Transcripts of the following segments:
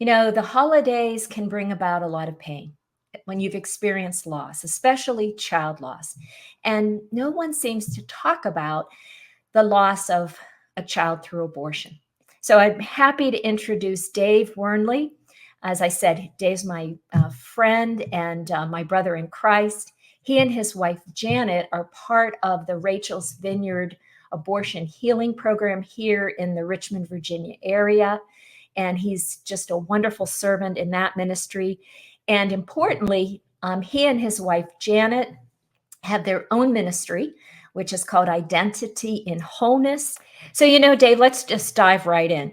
The holidays can bring about a lot of pain when you've experienced loss, especially child loss. And no one seems to talk about the loss of a child through abortion. So I'm happy to introduce Dave Wernli. As I said, Dave's my friend and my brother in Christ. He and his wife, Janet, are part of the Rachel's Vineyard abortion healing program here in the Richmond, Virginia area. And he's just a wonderful servant in that ministry. And importantly, he and his wife, Janet, have their own ministry, which is called Identity in Wholeness. So, Dave, let's just dive right in.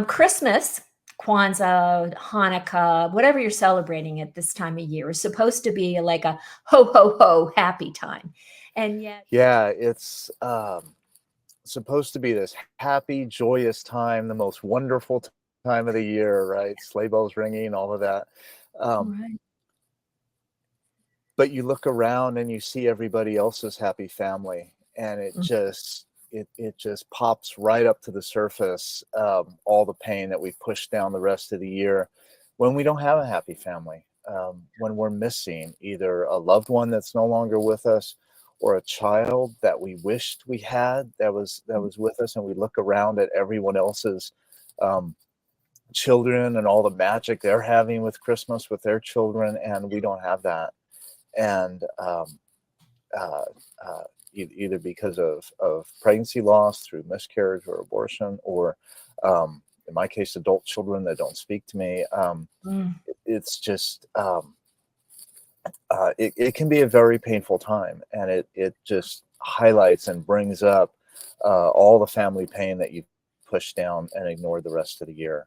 Christmas, Kwanzaa, Hanukkah, whatever you're celebrating at this time of year, is supposed to be like a ho, ho, ho, happy time. And yet, Yeah, it's supposed to be this happy, joyous time, the most wonderful time of the year, right? Sleigh bells ringing, all of that. right. But you look around and you see everybody else's happy family, and it just pops right up to the surface. All the pain that we push down the rest of the year when we don't have a happy family, when we're missing either a loved one that's no longer with us, or a child that we wished we had that was with us, and we look around at everyone else's children and all the magic they're having with Christmas with their children, and we don't have that. And either because of pregnancy loss through miscarriage or abortion, or in my case, adult children that don't speak to me. It's just it can be a very painful time, and it just highlights and brings up all the family pain that you push down and ignore the rest of the year.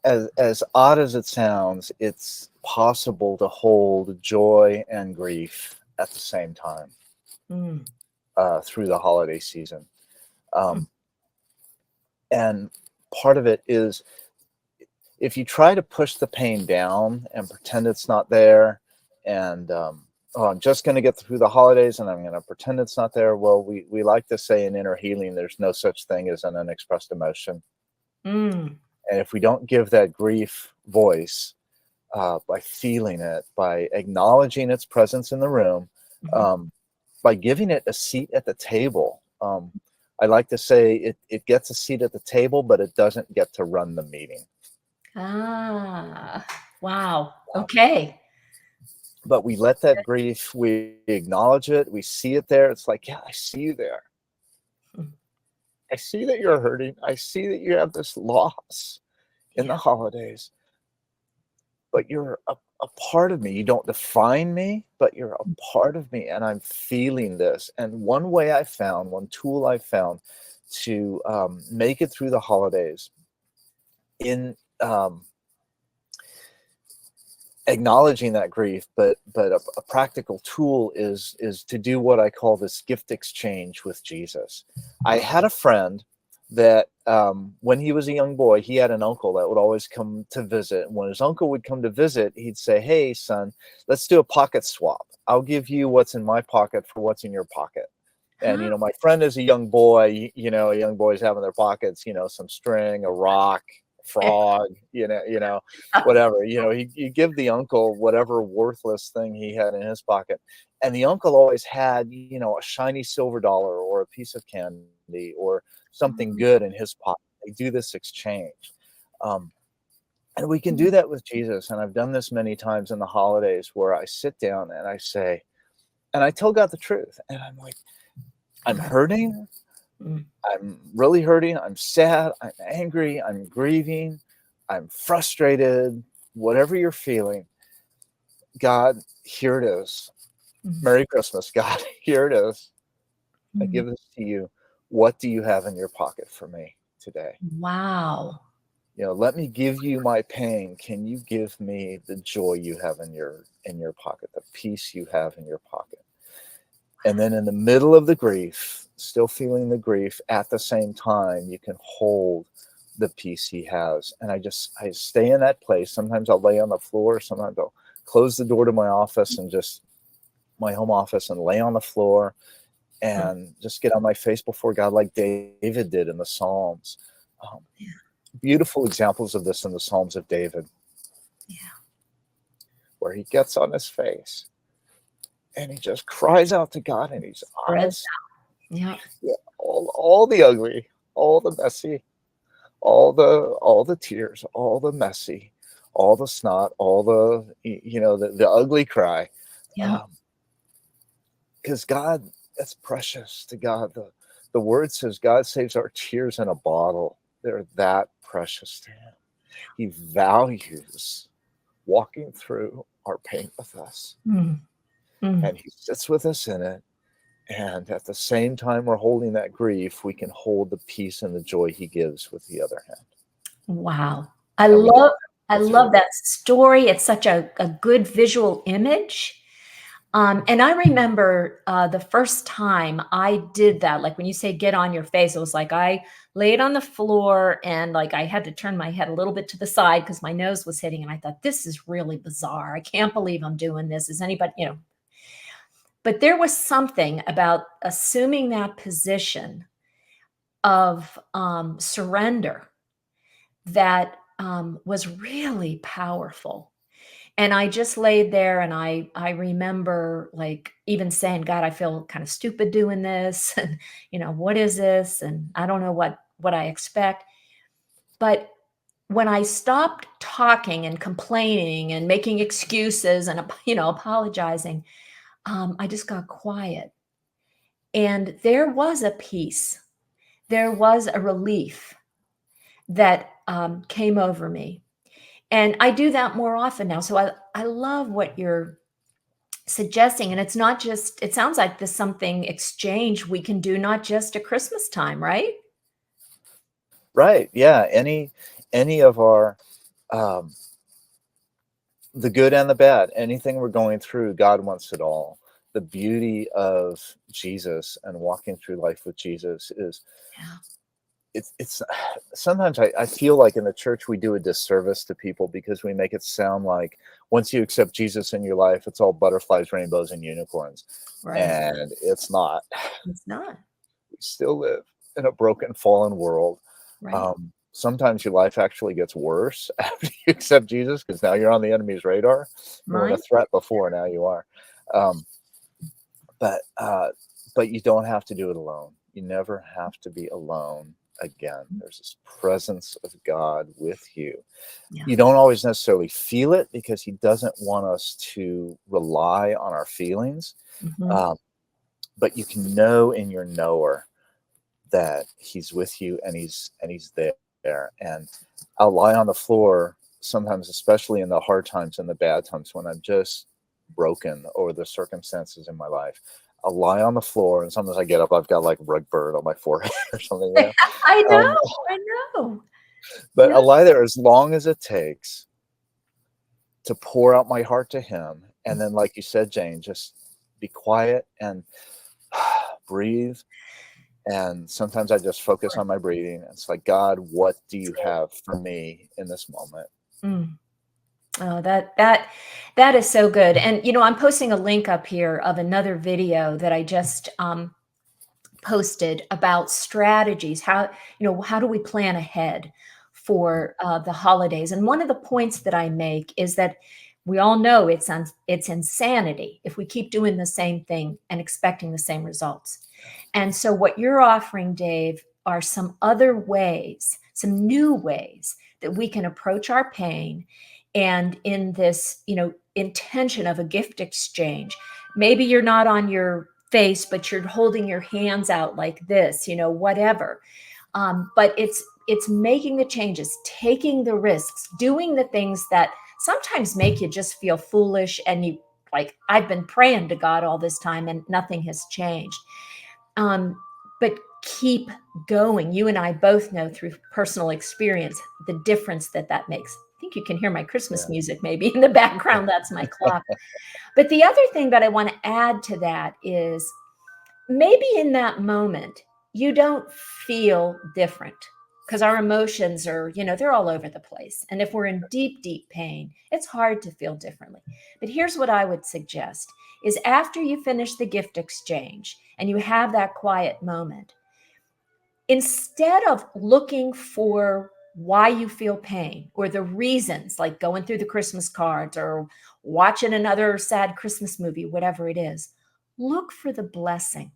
As odd as it sounds, it's possible to hold joy and grief at the same time through the holiday season. And part of it is, if you try to push the pain down and pretend it's not there, and I'm just going to get through the holidays and I'm going to pretend it's not there. Well, we like to say in inner healing, there's no such thing as an unexpressed emotion. And if we don't give that grief voice, by feeling it, by acknowledging its presence in the room, by giving it a seat at the table. I like to say it gets a seat at the table, but it doesn't get to run the meeting. Ah, wow. Okay. But we let that grief, we acknowledge it, we see it there. It's like, yeah, I see you there. I see that you're hurting. I see that you have this loss in the holidays. But you're a part of me. You don't define me, but you're a part of me, and I'm feeling this. And one tool I found to make it through the holidays in acknowledging that grief, but a practical tool is to do what I call this gift exchange with Jesus. I had a friend that when he was a young boy, he had an uncle that would always come to visit. And when his uncle would come to visit, he'd say, "Hey, son, let's do a pocket swap. I'll give you what's in my pocket for what's in your pocket." And, my friend is a young boy, young boys have in their pockets, some string, a rock, frog, whatever, you give the uncle whatever worthless thing he had in his pocket. And the uncle always had, a shiny silver dollar or a piece of candy or something good in his pocket. They do this exchange. And we can do that with Jesus. And I've done this many times in the holidays where I sit down and I say, and I tell God the truth. And I'm like, I'm hurting. I'm really hurting. I'm sad. I'm angry. I'm grieving. I'm frustrated. Whatever you're feeling, God, here it is. Merry Christmas, God. Here it is. I give this to you. What do you have in your pocket for me today? Wow. Let me give you my pain. Can you give me the joy you have in your pocket, the peace you have in your pocket? And then in the middle of the grief, still feeling the grief, at the same time, you can hold the peace he has. And I stay in that place. Sometimes I'll lay on the floor. Sometimes I'll close the door to my office and just my home office and lay on the floor and just get on my face before God, like David did in the Psalms. beautiful examples of this in the Psalms of David, Yeah. where he gets on his face and he just cries out to God, and he's Spreads honest. out. Yeah. Yeah, all the ugly, all the messy, all the tears, all the messy, all the snot, all the ugly cry. Yeah. Because God, that's precious to God. The word says God saves our tears in a bottle. They're that precious to him. He values walking through our pain with us, Mm. Mm. and he sits with us in it. And at the same time we're holding that grief, we can hold the peace and the joy he gives with the other hand. Wow. I And we love I go through love it. that story. It's such a good visual image. And I remember the first time I did that, like when you say get on your face, it was like I laid on the floor and like I had to turn my head a little bit to the side because my nose was hitting. And I thought, this is really bizarre. I can't believe I'm doing this. Is anybody, but there was something about assuming that position of surrender that was really powerful. And I just laid there and I remember like even saying, God, I feel kind of stupid doing this. And, what is this? And I don't know what I expect. But when I stopped talking and complaining and making excuses and, apologizing, I just got quiet. And there was a peace. There was a relief that came over me. And I do that more often now. So I love what you're suggesting. And it's not just, it sounds like this something exchange we can do, not just at Christmas time, right? Right. Yeah. Any of our um, the good and the bad, anything we're going through, God wants it all. The beauty of Jesus and walking through life with Jesus is Yeah. it's sometimes I feel like in the church we do a disservice to people because we make it sound like once you accept Jesus in your life, it's all butterflies, rainbows, and unicorns. Right. And it's not. It's not. We still live in a broken, fallen world. Right. Sometimes your life actually gets worse after you accept Jesus because now you're on the enemy's radar. You weren't a Right. threat before, now you are. Um, but you don't have to do it alone. You never have to be alone again. There's this presence of God with you. Yeah. You don't always necessarily feel it because he doesn't want us to rely on our feelings. Mhm. But you can know in your knower that he's with you and he's there. And I'll lie on the floor sometimes, especially in the hard times and the bad times when I'm just broken over the circumstances in my life. I'll lie on the floor, and sometimes I get up, I've got like rug burn on my forehead or something, I Um, know. I know. but Yeah. I'll lie there as long as it takes to pour out my heart to him. And then, like you said, Jane, just be quiet and breathe. And sometimes I just focus on my breathing. It's like, God, what do you have for me in this moment? Mm. Oh, that is so good. And I'm posting a link up here of another video that I just posted about strategies. How do we plan ahead for the holidays? And one of the points that I make is that we all know it's insanity if we keep doing the same thing and expecting the same results. And so what you're offering, Dave, are some other ways, some new ways that we can approach our pain, and in this, intention of a gift exchange. Maybe you're not on your face, but you're holding your hands out like this, whatever. But it's making the changes, taking the risks, doing the things that sometimes make you just feel foolish, and you like, I've been praying to God all this time and nothing has changed. But keep going. You and I both know through personal experience the difference that makes. I think you can hear my Christmas Yeah. music maybe in the background. That's my clock. But the other thing that I want to add to that is maybe in that moment, you don't feel different because our emotions are, they're all over the place. And if we're in deep, deep pain, it's hard to feel differently. But here's what I would suggest is after you finish the gift exchange and you have that quiet moment, instead of looking for why you feel pain or the reasons, like going through the Christmas cards or watching another sad Christmas movie, whatever it is, look for the blessing.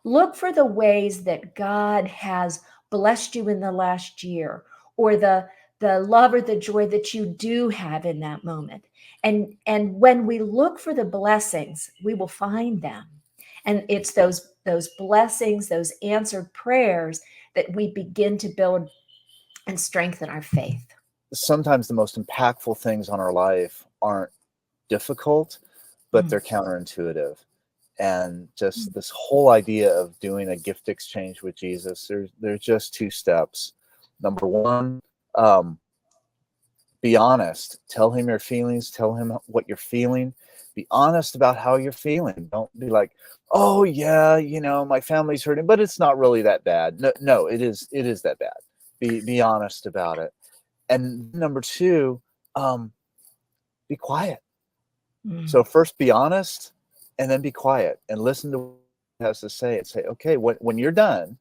Look for the ways that God has blessed you in the last year, or the love or the joy that you do have in that moment. And when we look for the blessings, we will find them. And it's those blessings, those answered prayers that we begin to build and strengthen our faith. Sometimes the most impactful things on our life aren't difficult, but they're counterintuitive. And just this whole idea of doing a gift exchange with Jesus, there's just two steps. Number one, be honest. Tell him your feelings. Tell him what you're feeling. Be honest about how you're feeling. Don't be like, oh yeah, my family's hurting, but it's not really that bad. No, it is that bad. Be honest about it. And number two, be quiet. So first be honest, and then be quiet and listen to what he has to say, and say, okay, when you're done,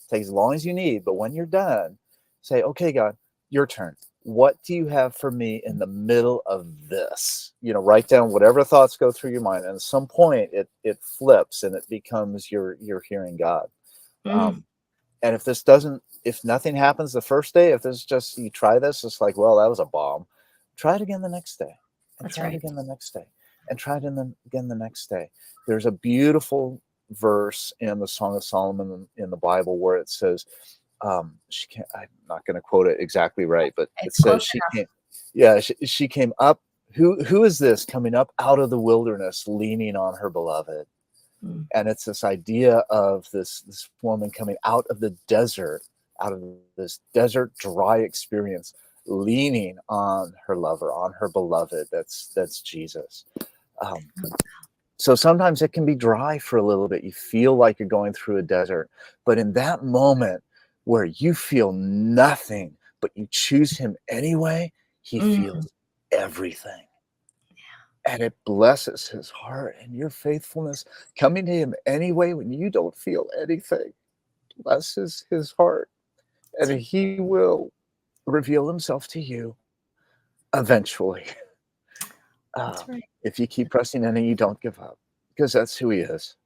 take as long as you need, but when you're done, say, okay, God, your turn. What do you have for me in the middle of this? Write down whatever thoughts go through your mind. And at some point it flips and it becomes you're hearing God. And if nothing happens the first day, if it's just, you try this, it's like, well, that was a bomb. Try it again the next day. And That's try right. it again the next day. And try it again the next day. There's a beautiful verse in the Song of Solomon in the Bible where it says, I'm not going to quote it exactly right, but it says she came up. Who is this coming up out of the wilderness, leaning on her beloved? And it's this idea of this woman coming out of the desert, out of this desert dry experience, leaning on her lover, on her beloved. That's Jesus. So sometimes it can be dry for a little bit. You feel like you're going through a desert, but in that moment where you feel nothing, but you choose him anyway, he feels everything. And it blesses his heart, and your faithfulness coming to him anyway when you don't feel anything blesses his heart, and he will reveal himself to you eventually. That's right. If you keep pressing in and you don't give up, because that's who he is.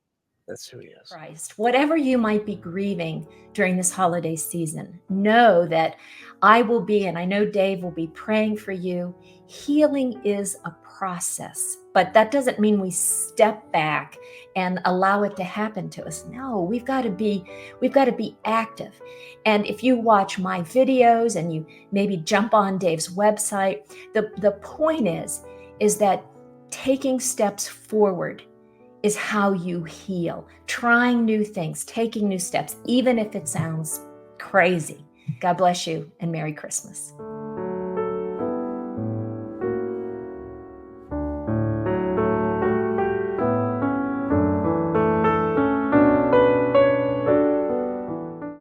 That's who he is. Christ. Whatever you might be grieving during this holiday season, know that I will be, and I know Dave will be praying for you. Healing is a process, but that doesn't mean we step back and allow it to happen to us. No, we've got to be active. And if you watch my videos and you maybe jump on Dave's website, the point is that taking steps forward is how you heal. Trying new things, taking new steps, even if it sounds crazy. God bless you, and Merry Christmas.